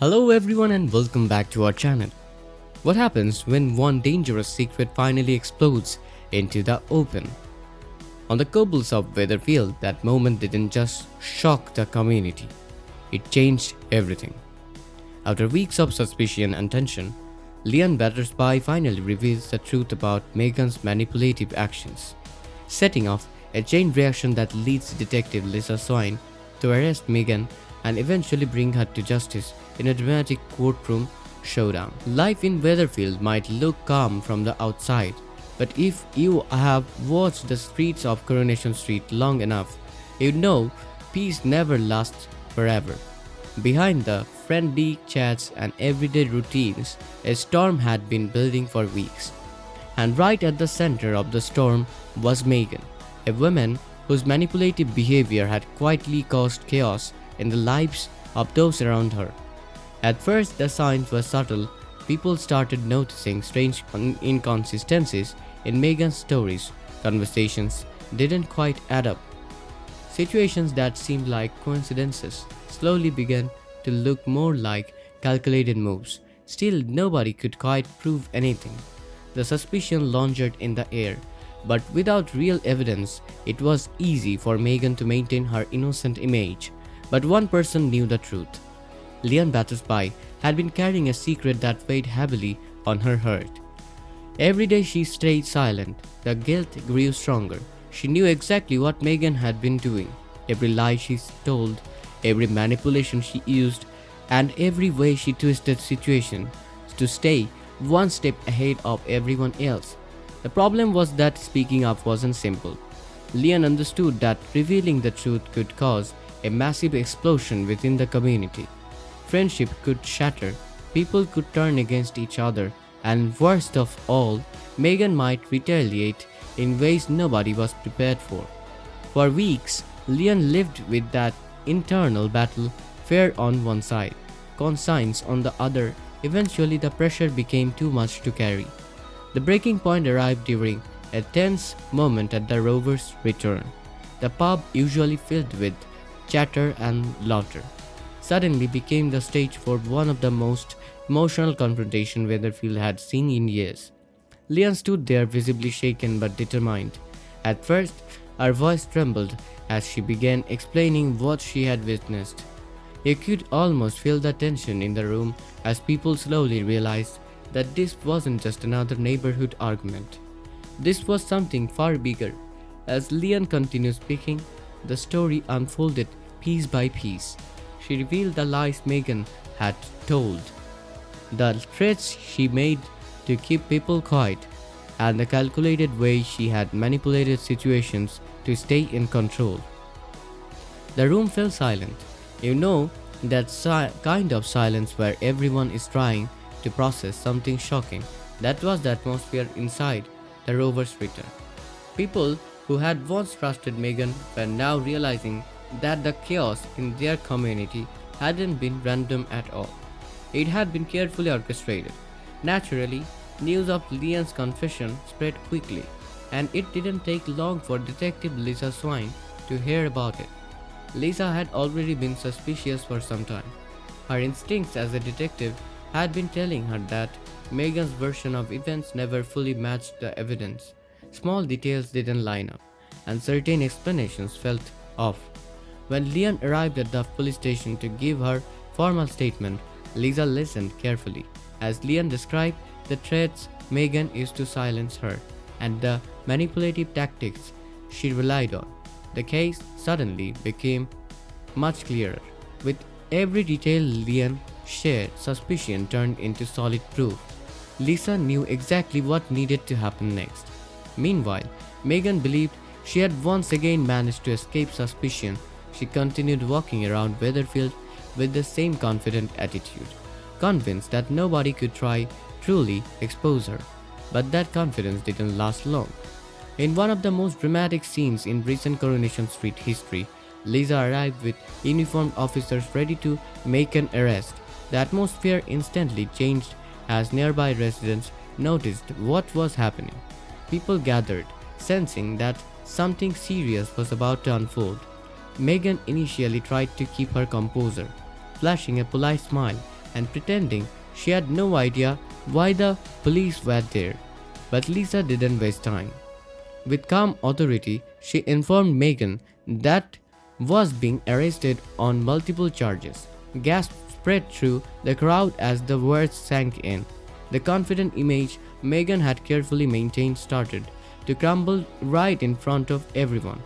Hello everyone and welcome back to our channel. What happens when one dangerous secret finally explodes into the open? On the cobbles of Weatherfield, that moment didn't just shock the community, it changed everything. After weeks of suspicion and tension, Leon Battersby finally reveals the truth about Megan's manipulative actions, setting off a chain reaction that leads Detective Lisa Swain to arrest Megan and eventually bring her to justice in a dramatic courtroom showdown. Life in Weatherfield might look calm from the outside, but if you have watched the streets of Coronation Street long enough, you know peace never lasts forever. Behind the friendly chats and everyday routines, a storm had been building for weeks. And right at the center of the storm was Megan, a woman whose manipulative behavior had quietly caused chaos in the lives of those around her. At first, the signs were subtle. People started noticing strange inconsistencies in Megan's stories. Conversations didn't quite add up. Situations that seemed like coincidences slowly began to look more like calculated moves. Still, nobody could quite prove anything. The suspicion lingered in the air, but without real evidence, it was easy for Megan to maintain her innocent image. But one person knew the truth. Leon Battersby had been carrying a secret that weighed heavily on her heart. Every day she stayed silent, the guilt grew stronger. She knew exactly what Megan had been doing, every lie she told, every manipulation she used, and every way she twisted situations to stay one step ahead of everyone else. The problem was that speaking up wasn't simple. Leon understood that revealing the truth could cause a massive explosion within the community. Friendship could shatter, people could turn against each other, and worst of all, Megan might retaliate in ways nobody was prepared for. For weeks, Leon lived with that internal battle, fear on one side, conscience on the other. Eventually, the pressure became too much to carry. The breaking point arrived during a tense moment at the Rovers' return. The pub, usually filled with chatter and laughter, suddenly became the stage for one of the most emotional confrontations Weatherfield had seen in years. Leon stood there visibly shaken but determined. At first, her voice trembled as she began explaining what she had witnessed. You could almost feel the tension in the room as people slowly realized that this wasn't just another neighborhood argument. This was something far bigger. As Leon continued speaking, the story unfolded piece by piece. She revealed the lies Megan had told, the threats she made to keep people quiet, and the calculated way she had manipulated situations to stay in control. The room fell silent. You know, that kind of silence where everyone is trying to process something shocking. That was the atmosphere inside the Rovers' return. People who had once trusted Megan were now realizing that the chaos in their community hadn't been random at all. It had been carefully orchestrated. Naturally, news of Leon's confession spread quickly, and it didn't take long for Detective Lisa Swain to hear about it. Lisa had already been suspicious for some time. Her instincts as a detective had been telling her that Megan's version of events never fully matched the evidence. Small details didn't line up, and certain explanations felt off. When Leon arrived at the police station to give her formal statement, Lisa listened carefully as Leon described the threats Megan used to silence her and the manipulative tactics she relied on. The case suddenly became much clearer. With every detail Leon shared, suspicion turned into solid proof. Lisa knew exactly what needed to happen next. Meanwhile, Megan believed she had once again managed to escape suspicion. She continued walking around Weatherfield with the same confident attitude, convinced that nobody could try truly expose her. But that confidence didn't last long. In one of the most dramatic scenes in recent Coronation Street history, Lisa arrived with uniformed officers ready to make an arrest. The atmosphere instantly changed as nearby residents noticed what was happening. People gathered, sensing that something serious was about to unfold. Megan initially tried to keep her composure, flashing a polite smile and pretending she had no idea why the police were there. But Lisa didn't waste time. With calm authority, she informed Megan that was being arrested on multiple charges. Gasps spread through the crowd as the words sank in. The confident image Megan had carefully maintained started to crumble right in front of everyone.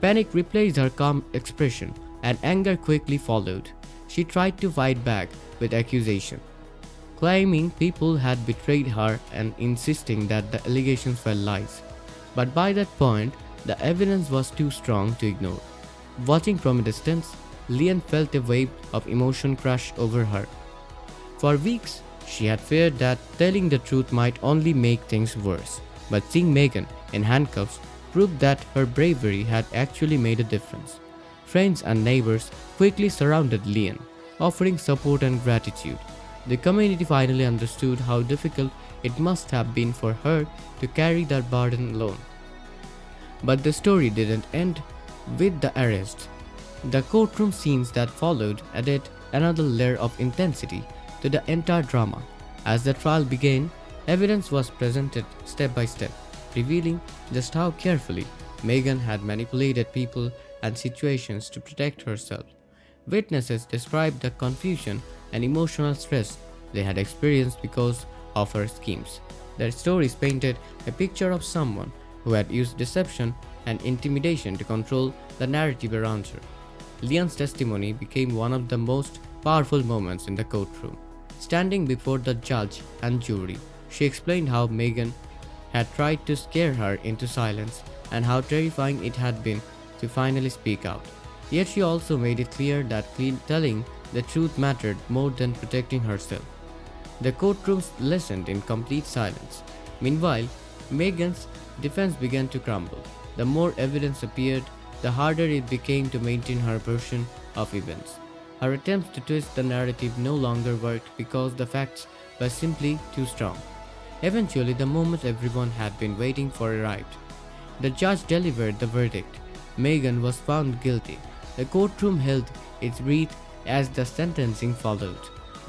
Panic replaced her calm expression, and anger quickly followed. She tried to fight back with accusation, claiming people had betrayed her and insisting that the allegations were lies. But by that point, the evidence was too strong to ignore. Watching from a distance, Leon felt a wave of emotion crush over her. For weeks, she had feared that telling the truth might only make things worse. But seeing Megan in handcuffs proved that her bravery had actually made a difference. Friends and neighbors quickly surrounded Leon, offering support and gratitude. The community finally understood how difficult it must have been for her to carry that burden alone. But the story didn't end with the arrest. The courtroom scenes that followed added another layer of intensity to the entire drama. As the trial began, evidence was presented step by step, revealing just how carefully Megan had manipulated people and situations to protect herself. Witnesses described the confusion and emotional stress they had experienced because of her schemes. Their stories painted a picture of someone who had used deception and intimidation to control the narrative around her. Leon's testimony became one of the most powerful moments in the courtroom. Standing before the judge and jury, she explained how Megan had tried to scare her into silence and how terrifying it had been to finally speak out. Yet she also made it clear that telling the truth mattered more than protecting herself. The courtroom listened in complete silence. Meanwhile, Megan's defense began to crumble. The more evidence appeared, the harder it became to maintain her version of events. Her attempts to twist the narrative no longer worked because the facts were simply too strong. Eventually, the moment everyone had been waiting for arrived. The judge delivered the verdict. Megan was found guilty. The courtroom held its breath as the sentencing followed.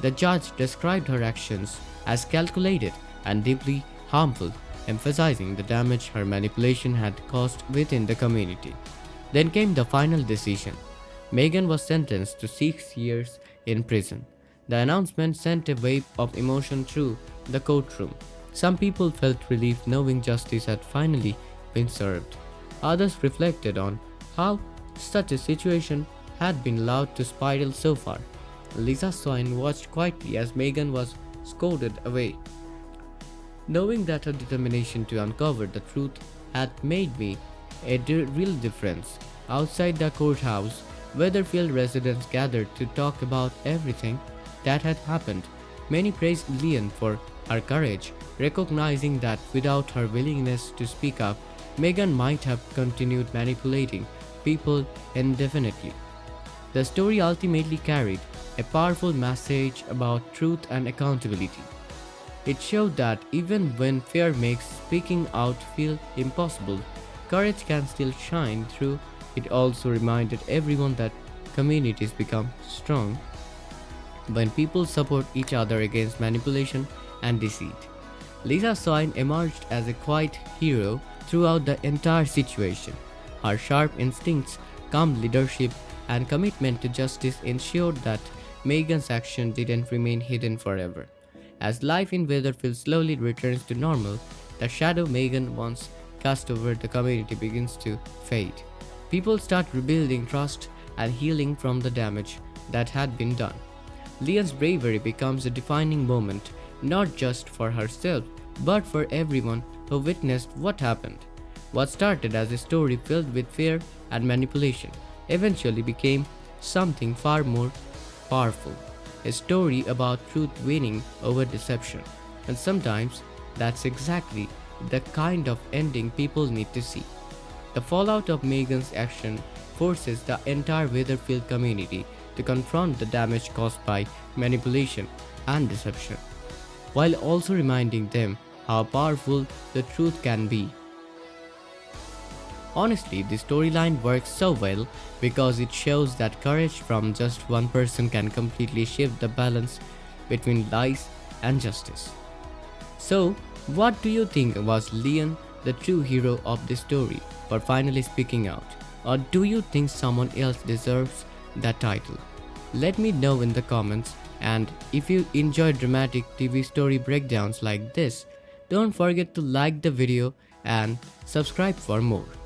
The judge described her actions as calculated and deeply harmful, emphasizing the damage her manipulation had caused within the community. Then came the final decision. Megan was sentenced to 6 years in prison. The announcement sent a wave of emotion through the courtroom. Some people felt relief knowing justice had finally been served. Others reflected on how such a situation had been allowed to spiral so far. Lisa Soin watched quietly as Megan was escorted away, knowing that her determination to uncover the truth had made me a real difference. Outside the courthouse, Weatherfield residents gathered to talk about everything that had happened. Many praised Leon for her courage, recognizing that without her willingness to speak up, Megan might have continued manipulating people indefinitely. The story ultimately carried a powerful message about truth and accountability. It showed that even when fear makes speaking out feel impossible, courage can still shine through. It also reminded everyone that communities become strong when people support each other against manipulation and deceit. Lisa Soin emerged as a quiet hero throughout the entire situation. Her sharp instincts, calm leadership, and commitment to justice ensured that Megan's action didn't remain hidden forever. As life in Weatherfield slowly returns to normal, the shadow Megan once cast over the community begins to fade. People start rebuilding trust and healing from the damage that had been done. Leon's bravery becomes a defining moment, not just for herself, but for everyone who witnessed what happened. What started as a story filled with fear and manipulation eventually became something far more powerful, a story about truth winning over deception. And sometimes that's exactly the kind of ending people need to see. The fallout of Megan's action forces the entire Weatherfield community to confront the damage caused by manipulation and deception, while also reminding them how powerful the truth can be. Honestly, the storyline works so well because it shows that courage from just one person can completely shift the balance between lies and justice. So, what do you think? Was Leon the true hero of this story for finally speaking out? Or do you think someone else deserves that title? Let me know in the comments, and if you enjoy dramatic TV story breakdowns like this, don't forget to like the video and subscribe for more.